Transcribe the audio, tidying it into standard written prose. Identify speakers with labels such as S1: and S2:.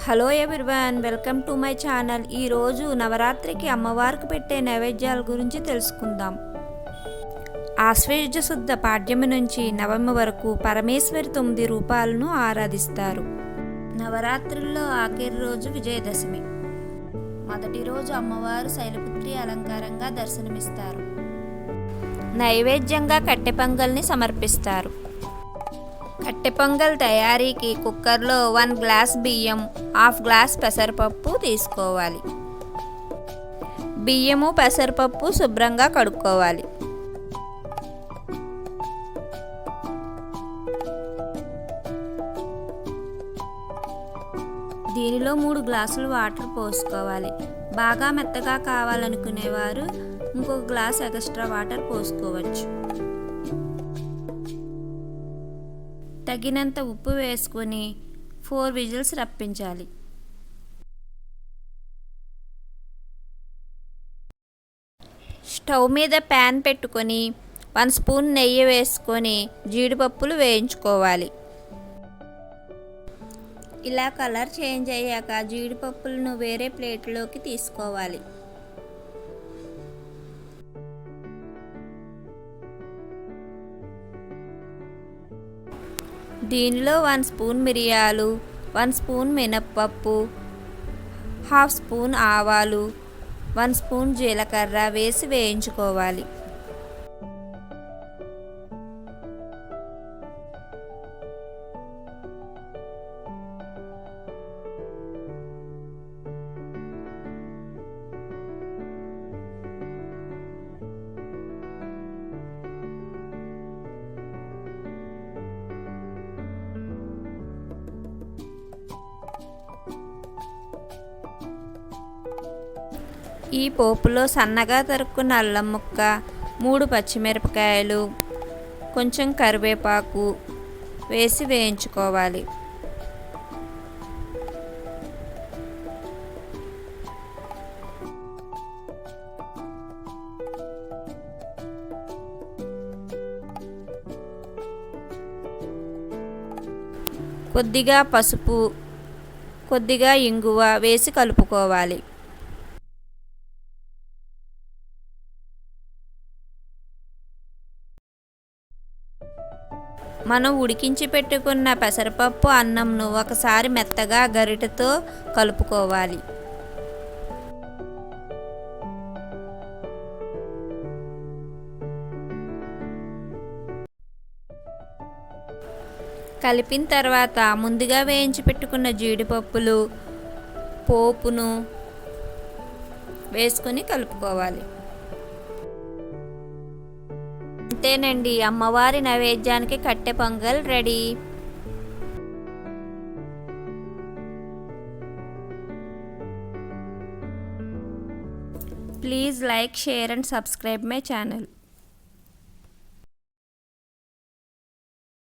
S1: Hello everyone, welcome to my channel. ఈరోజు నవరాత్రికి అమ్మవారికి పెట్టే నైవేద్యాల గురించి తెలుసుకుందాం. ఆశ్వయుజ శుద్ధ పాడ్యమి నుంచి నవమి వరకు పరమేశ్వరి 9 రూపాలను ఆరాధిస్తారు. నవరాత్రుల్లో ఆఖరి రోజు విజయదశమి. మొదటి రోజు అమ్మవారు శైలపుత్రి అలంకారంగా దర్శనమిస్తారు. నైవేద్యంగా కట్టె పొంగల్ని సమర్పిస్తారు. కట్టె పొంగల్ తయారీకి కుక్కర్లో 1 గ్లాస్ బియ్యం, హాఫ్ గ్లాస్ పెసరపప్పు తీసుకోవాలి. బియ్యము పెసరపప్పు శుభ్రంగా కడుక్కోవాలి. దీనిలో 3 గ్లాసులు వాటర్ పోసుకోవాలి. బాగా మెత్తగా కావాలనుకునేవారు ఇంకొక గ్లాస్ ఎక్స్ట్రా వాటర్ పోసుకోవచ్చు. తగినంత ఉప్పు వేసుకొని 4 విజిల్స్ రప్పించాలి. స్టవ్ మీద ప్యాన్ పెట్టుకొని 1 స్పూన్ నెయ్యి వేసుకొని జీడిపప్పులు వేయించుకోవాలి. ఇలా కలర్ చేంజ్ అయ్యాక జీడిపప్పులను వేరే ప్లేట్లోకి తీసుకోవాలి. దీనిలో 1 స్పూన్ మిరియాలు, 1 స్పూన్ మినప్పప్పు, హాఫ్ స్పూన్ ఆవాలు, 1 స్పూన్ జీలకర్ర వేసి వేయించుకోవాలి. ఈ పోపులో సన్నగా తరుక్కున్న అల్లం ముక్క, 3 పచ్చిమిరపకాయలు, కొంచెం కరివేపాకు వేసి వేయించుకోవాలి. కొద్దిగా పసుపు, కొద్దిగా ఇంగువ వేసి కలుపుకోవాలి. మనం ఉడికించి పెట్టుకున్న పెసరపప్పు అన్నంను ఒకసారి మెత్తగా గరిటెతో కలుపుకోవాలి. కలిపిన తర్వాత ముందుగా వేయించి పెట్టుకున్న జీడిపప్పులు, పోపును వేసుకొని కలుపుకోవాలి. అంతేనండి, అమ్మవారి నైవేద్యానికి కట్టె pongal ready. Please like, share and subscribe my channel.